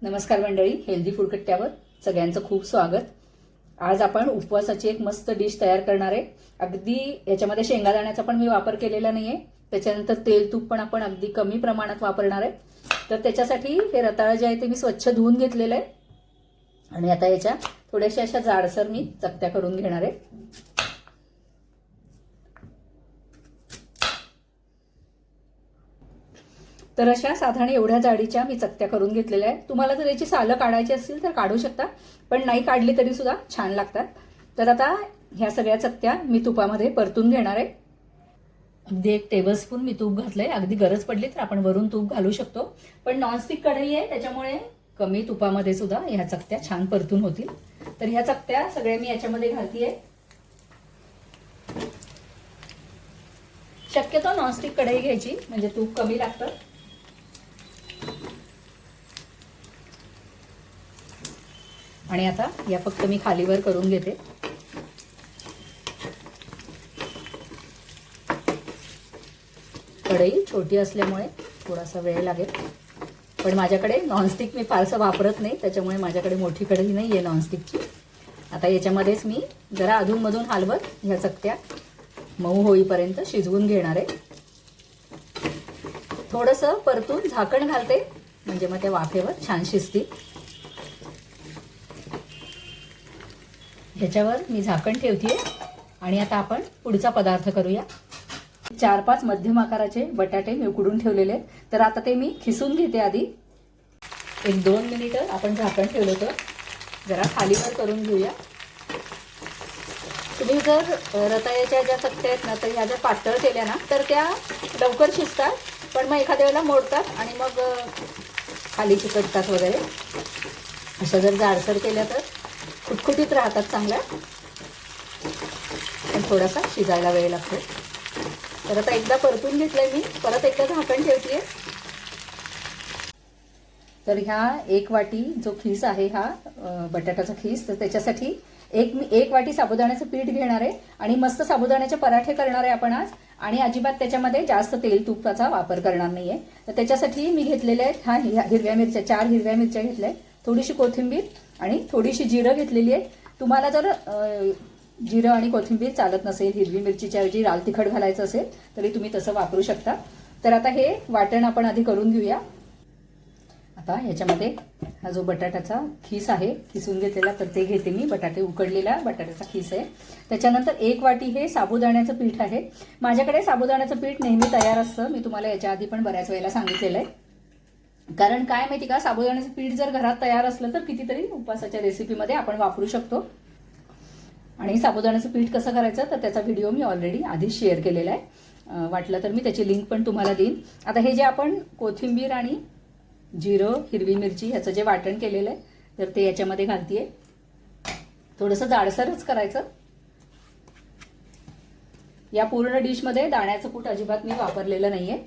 नमस्कार मंडळी, healthy food कट्ट्यावर सगळ्यांचं खूप स्वागत। आज आपण उपवासाची एक मस्त डिश तयार करणार आहे। अगदी याच्यामध्ये शेंगादाण्याचा पण मी वापर केलेला नाहीये, त्याच्यानंतर तेल तूप पण आपण अगदी कमी प्रमाणात वापरणार आहे। तर त्याच्यासाठी हे रताळं जे आहे ते मी स्वच्छ धुवून घेतलेलं आहे आणि आता याच्या थोड्याशा अशा जाडसर मी चकत्या करून घेणार आहे। तर अशा साधारण एवढ्या जाडीच्या मी चकत्या करून घेतलेल्या आहेत। तुम्हाला जर याची सालं काढायची असतील तर काढू शकता, पण नाही काढली तरी सुद्धा छान लागतात। तर आता ह्या सगळ्या चकत्या मी तुपामध्ये परतून घेणार आहे। अगदी 1 टेबलस्पून मी तूप घातलंय, अगदी गरज पडली तर आपण वरून तूप घालू शकतो, पण नॉनस्टिक कढई आहे त्याच्यामुळे कमी तुपामध्ये सुद्धा ह्या चकत्या छान परतून होतील। तर ह्या चकत्या सगळ्या मी याच्यामध्ये घालतीये। शक्यतो नॉनस्टिक कढई घ्यायची म्हणजे तूप कमी लागतं। आणि आता या फक्त मी खालीवर करून घेते। कढई छोटी असल्यामुळे थोडासा वेळ लागेल, पण माझ्याकडे नॉनस्टिक मी फारसं वापरत नाही, त्याच्यामुळे माझ्याकडे मोठी कढई नाही आहे नॉनस्टिकची। आता याच्यामध्येच मी जरा अधूनमधून हलवत ह्या चकत्या मऊ होईपर्यंत शिजवून घेणार आहे। थोडंसं परतून झाकण घालते म्हणजे मग त्या वाफेवर छान शिजतील। ह्याच्यावर मी झाकण ठेवतेय आणि आता आपण पुढचा पदार्थ करूया। 4-5 मध्यम आकाराचे बटाटे मी उकडून ठेवलेले, तर आता ते मी खिसून घेते। आधी 1-2 मिनिटं आपण झाकण ठेवलं होतं, जरा खालीवर करून घेऊया। तुम्ही जर रताळ्याच्या ज्या चकत्या आहेत ना, तर ह्या जर पातळ केल्या ना तर त्या लवकर शिजतात, पण मग एखाद्या वेळेला मोडतात आणि मग खाली चिकटतात वगैरे। अशा जर जाडसर केल्या तर खुटखुटीत राहतात चांगल्या, पण थोडासा शिजायला वेळ लागतो। तर आता एकदा परतून घेतलंय मी, परत एकदा झाकण ठेवतेय। तर ह्या 1 वाटी जो खीस आहे हा बटाट्याचा खीस, तर त्याच्यासाठी मी 1 वाटी साबुदाण्याचं पीठ घेणार आहे आणि मस्त साबुदाण्याचे पराठे करणार आहे आपण आज। आणि अजिबात त्याच्यामध्ये जास्त तेल तुपाचा वापर करणार नाहीये। तर त्याच्यासाठी मी घेतलेले आहेत ह्या हिरव्या मिरच्या, 4 हिरव्या मिरच्या घेतल्या, थोडीशी कोथिंबीर आणि थोडीशी जिरं घेतलेली आहे। तुम्हाला जर जिरं आणि कोथिंबीर चालत नसेल, हिरवी मिरचीच्या ऐवजी लाल तिखट घालायचं असेल तरी तुम्ही तसं वापरू शकता। तर आता हे वाटण आपण आधी करून घेऊया। आता ह्याच्यामध्ये हा जो बटाट्याचा खीस आहे खिसून घेतलेला, तर ते घेते मी। बटाटे उकडलेला बटाट्याचा खीस आहे। त्याच्यानंतर 1 वाटी हे साबुदाण्याचं पीठ आहे। माझ्याकडे साबुदाण्याचं पीठ नेहमी तयार असतं, मी तुम्हाला याच्या आधी पण बऱ्याच वेळेला सांगितलेलं आहे। कारण काय माहिती का, साबुदाण्याचं पीठ जर घरात तयार असलं तर कितीतरी उपवासाच्या रेसिपीमध्ये आपण वापरू शकतो। आणि साबुदाण्याचं पीठ कसं करायचं तर त्याचा व्हिडिओ मी ऑलरेडी आधी शेअर केलेला आहे, वाटलं तर मी त्याची लिंक पण तुम्हाला देईन। आता हे जे आपण कोथिंबीर आणि जिरं, हिरवी मिरची ह्याचं जे वाटण केलेलं आहे तर ते याच्यामध्ये घालतीये। थोडंसं जाडसरच करायचं। या पूर्ण डिशमध्ये दाण्याचं कूट अजिबात मी वापरलेलं नाहीये।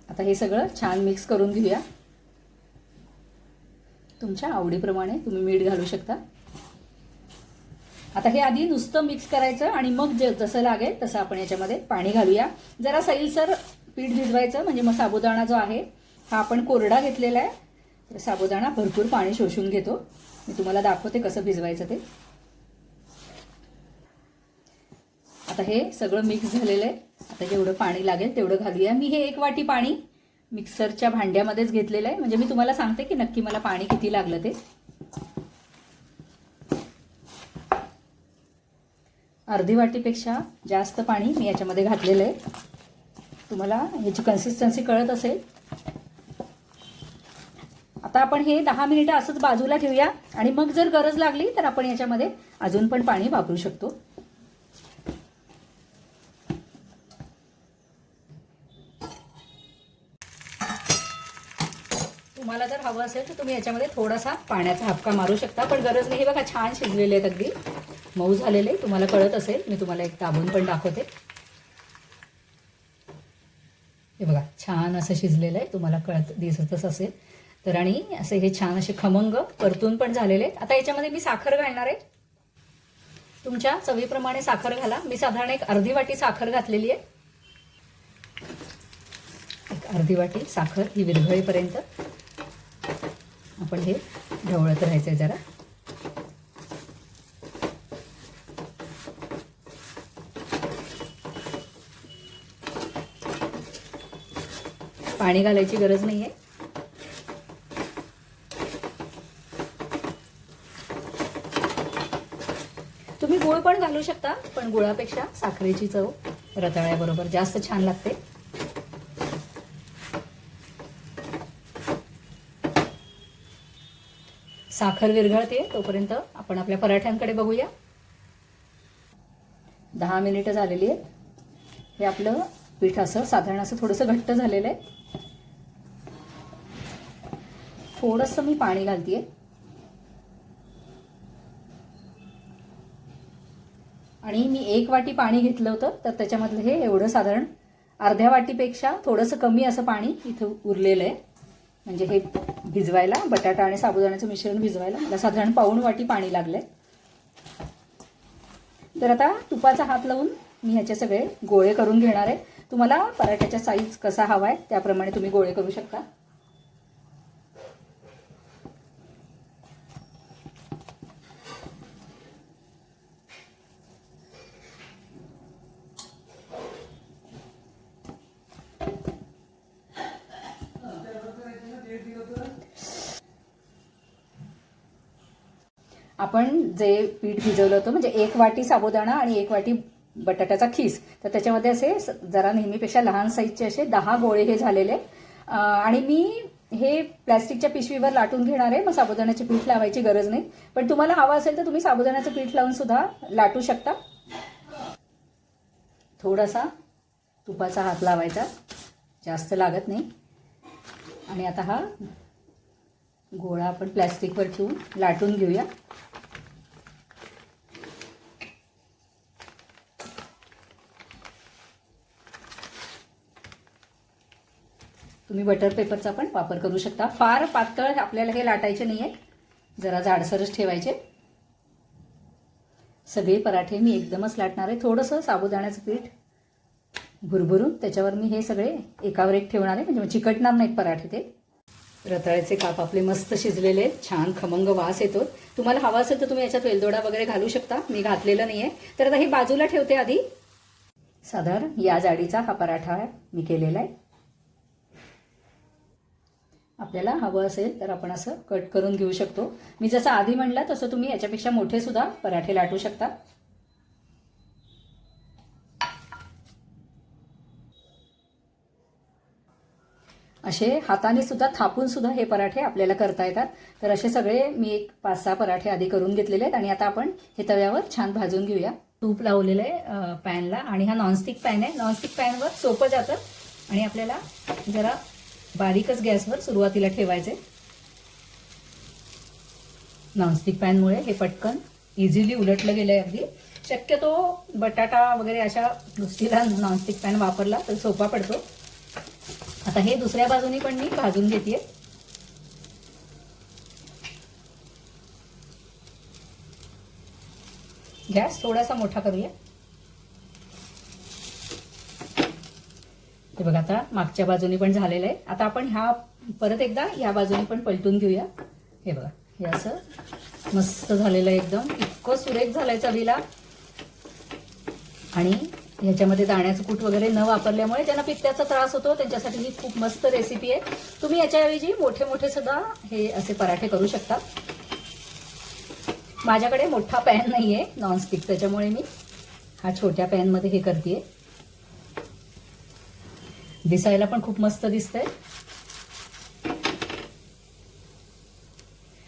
आता हे सगळं छान मिक्स करून घेऊया। तुमच्या आवडीप्रमाणे तुम्ही मीठ घालू शकता। आता हे आधी नुसतं मिक्स करायचं आणि मग जसं लागेल तसं आपण याच्यामध्ये पाणी घालूया। जरा सैलसर पीठ भिजवायचं, म्हणजे मग साबुदाणा जो आहे हा आपण कोरडा घेतलेला आहे, तर साबुदाणा भरपूर पाणी शोषून घेतो। मी तुम्हाला दाखवते कसं भिजवायचं ते। आता हे सगळं मिक्स झालेलं आहे। आता जेवढं पाणी लागेल तेवढं घालूया। मी हे 1 वाटी पाणी मिक्सरच्या भांड्यामध्येच घेतलेलं आहे, म्हणजे मी तुम्हाला सांगते की नक्की मला पाणी किती लागलं ते। अर्धी वाटीपेक्षा जास्त पाणी मी याच्यामध्ये घातलेलं आहे। तुम्हाला ह्याची कन्सिस्टन्सी कळत असेल। आता आपण हे 10 मिनिटं असंच बाजूला ठेवूया आणि मग जर गरज लागली तर आपण याच्यामध्ये अजून पण पाणी वापरू शकतो। तुम्हाला जर हवं असेल तर तुम्ही याच्यामध्ये थोडासा पाण्याचा हापका मारू शकता, पण गरज नाही। बघा छान शिजलेले आहेत, अगदी मऊ झालेले, तुम्हाला कळत असेल। मी तुम्हाला एक दाबून पण दाखवते। हे बघा छान असं शिजलेलं आहे, तुम्हाला दिसतच असेल। तर आणि असे हे छान असे खमंग परतून पण झालेले आहेत। आता याच्यामध्ये मी साखर घालणार आहे। तुमच्या चवीप्रमाणे साखर घाला। मी साधारण एक अर्धी वाटी साखर घातलेली आहे। एक अर्धी वाटी साखर ही विरघळेपर्यंत आपण हे ढवळत राहायचं आहे जरा. पाणी घालायची गरज नाही आहे. तुम्ही गूळ पण घालू शकता, पण गुळापेक्षा साखरेची चव रताळ्याबरोबर जास्त छान लागते. साखर विरघळते तोपर्यंत आपण आपल्या पराठ्यांकडे बघूया. 10 मिनिटं झालेली आहेत. हे आपलं पीठ असं साधारण असं थोडंसं घट्ट झालेलं आहे. थोडंसं मी पाणी घालतेय. आणि मी 1 वाटी पाणी घेतलं होतं, तर त्याच्यामधलं हे एवढं साधारण अर्ध्या वाटीपेक्षा थोडंसं कमी असं पाणी इथं उरलेलं आहे. म्हणजे हे भिजवायला, बटाटा आणि साबुदाण्याचं मिश्रण भिजवायला मला साधारण पाऊण वाटी पाणी लागलंय. तर आता तुपाचा हात लावून मी ह्याचे सगळे गोळे करून घेणार आहे. तुम्हाला पराठ्याचा साईज कसा हवा आहे त्याप्रमाणे तुम्ही गोळे करू शकता. आपण जे पीठ भिजवलं होतं, म्हणजे 1 वाटी साबुदाणा आणि 1 वाटी बटाट्याचा खीस, तर त्याच्यामध्ये असे जरा नेहमीपेक्षा लहान साईजचे असे 10 गोळे हे झालेले. आणि मी हे प्लॅस्टिकच्या पिशवीवर लाटून घेणार आहे. मग साबुदाण्याचे पीठ लावायची गरज नाही, पण तुम्हाला हवं असेल तर तुम्ही साबुदाण्याचं पीठ लावून सुद्धा लाटू शकता. थोडासा तुपाचा हात लावायचा, जास्त लागत नाही. आणि आता हा गोळा आपण प्लॅस्टिकवर ठेवून लाटून घेऊया. तुम्ही बटर पेपरचा पण वापर करू शकता. फार पातळ आपल्याला हे लाटायचे नाही आहे, जरा जाडसरच ठेवायचे. सगळे पराठे मी एकदमच लाटणार आहे. थोडंसं साबुदाण्याचं पीठ भुरभुरून त्याच्यावर मी हे सगळे एकावर एक ठेवणार आहे, म्हणजे चिकटणार नाहीत पराठे ते. रताळ्याचे काप आपले मस्त शिजलेले आहेत, छान खमंग वास येतो. तुम्हाला हवा असेल तर तुम्ही याच्यात वेलदोडा वगैरे घालू शकता, मी घातलेलं नाही आहे. तर आता हे बाजूला ठेवते. आधी साधारण या जाडीचा हा पराठा मी केलेला आहे. आपल्याला हवं असेल तर आपण असं कट करून घेऊ शकतो. मी जसं आधी म्हणलं तसं तुम्ही याच्यापेक्षा मोठे सुद्धा पराठे लाटू शकता. असे हाताने सुद्धा थापून सुद्धा हे पराठे आपल्याला करता येतात. तर असे सगळे मी एक 5-6 पराठे आधी करून घेतलेले आहेत. आणि आता आपण हे तव्यावर छान भाजून घेऊया. तूप लावलेलं आहे पॅनला, आणि हा नॉनस्टिक पॅन आहे. नॉनस्टिक पॅनवर सोपं जातं, आणि आपल्याला जरा बारीकच गॅसवर सुरुवातीला ठेवायचे. नॉनस्टिक पॅनमुळे हे पटकन इझिली उलटलं गेलं आहे. अगदी शक्यतो बटाटा वगैरे अशा गोष्टीला नॉनस्टिक पॅन वापरला तर सोपा पडतो. आता हे दुसऱ्या बाजूनी पण मी भाजून घेते. गॅस थोडासा मोठा करूया. हे बघा, आता मागच्या बाजूनी पण झालेलं आहे. आता आपण ह्या परत एकदा या बाजूनी पण पलटून घेऊया. हे बघा, हे असं मस्त झालेलं आहे, एकदम इतकं सुरेख झालंय चवीला. आणि ह्याच्यामध्ये दाण्याचं कूट वगैरे न वापरल्यामुळे ज्यांना पित्ताचा त्रास होतो त्यांच्यासाठी ही खूप मस्त रेसिपी आहे. तुम्ही याच्याऐवजी मोठे मोठे सुद्धा हे असे पराठे करू शकता. माझ्याकडे मोठा पॅन नाही आहे नॉनस्टिक, त्याच्यामुळे मी हा छोट्या पॅनमध्ये हे करते. दिसायला पण खूप मस्त दिसतंय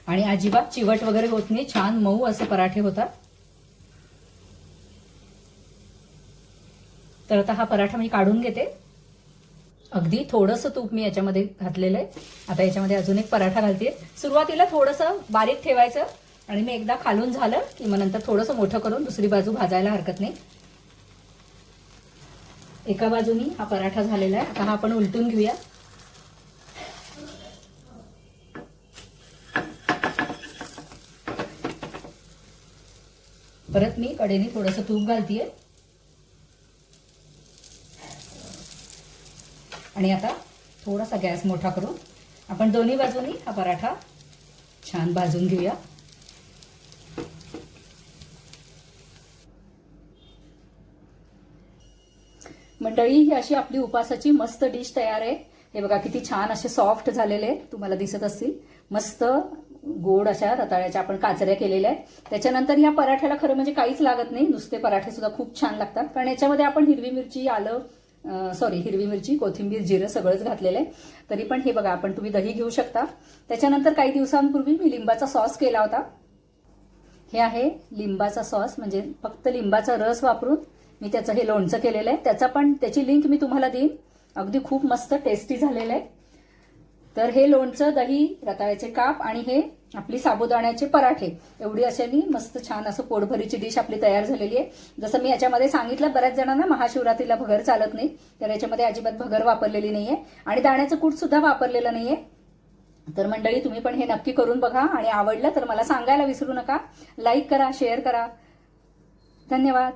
आणि अजिबात चिवट वगैरे होत नाही. छान मऊ असे पराठे होतात. तर आता हा पराठा मी काढून घेते. अगदी थोडंसं तूप मी याच्यामध्ये घातलेलं आहे. आता याच्यामध्ये अजून एक पराठा घालते. सुरुवातीला थोडंसं बारीक ठेवायचं, आणि मी एकदा खालून झालं की मग नंतर थोडंसं मोठं करून दुसरी बाजू भाजायला हरकत नाही. एका बाजूनी हा पराठा झालेला आहे. आता हा आपण उलटून घेऊया. परत मी कडेने थोडंसं तूप घालतेय. आणि आता थोडासा गॅस मोठा करून आपण दोन्ही बाजूनी हा पराठा छान भाजून घेऊया. मंडळी, ही अशी आपली उपासाची मस्त डिश तयार आहे. हे बघा किती छान असे सॉफ्ट झालेले तुम्हाला दिसत असतील. मस्त गोड अशा रताळ्याच्या आपण काचऱ्या केलेल्या आहेत. त्याच्यानंतर ह्या पराठ्याला खरं म्हणजे काहीच लागत नाही, नुसते पराठे सुद्धा खूप छान लागतात, कारण याच्यामध्ये आपण हिरवी मिरची, कोथिंबीर, जिरं सगळंच घातलेलं आहे. तरी पण हे बघा, आपण तुम्ही दही घेऊ शकता. त्याच्यानंतर काही दिवसांपूर्वी मी लिंबाचा सॉस केला होता. हे आहे लिंबाचा सॉस, म्हणजे फक्त लिंबाचा रस वापरून मी त्याचं हे लोणचं केलेलं आहे. त्याची लिंक मी तुम्हाला देईन. अगदी खूप मस्त टेस्टी झालेलं आहे. तर हे लोणचं, दही, रताळ्याचे काप आणि हे आपली साबुदाण्याचे पराठे, एवढी अशानी मस्त छान असं पोटभरीची डिश आपली तयार झालेली आहे. जसं मी याच्यामध्ये सांगितलं, बऱ्याच जणांना महाशिवरात्रीला भगर चालत नाही, तर याच्यामध्ये अजिबात भगर वापरलेली नाहीये आणि दाण्याचं कूट सुद्धा वापरलेलं नाहीये. तर मंडळी, तुम्ही पण हे नक्की करून बघा आणि आवडलं तर मला सांगायला विसरू नका. लाईक करा, शेअर करा. धन्यवाद.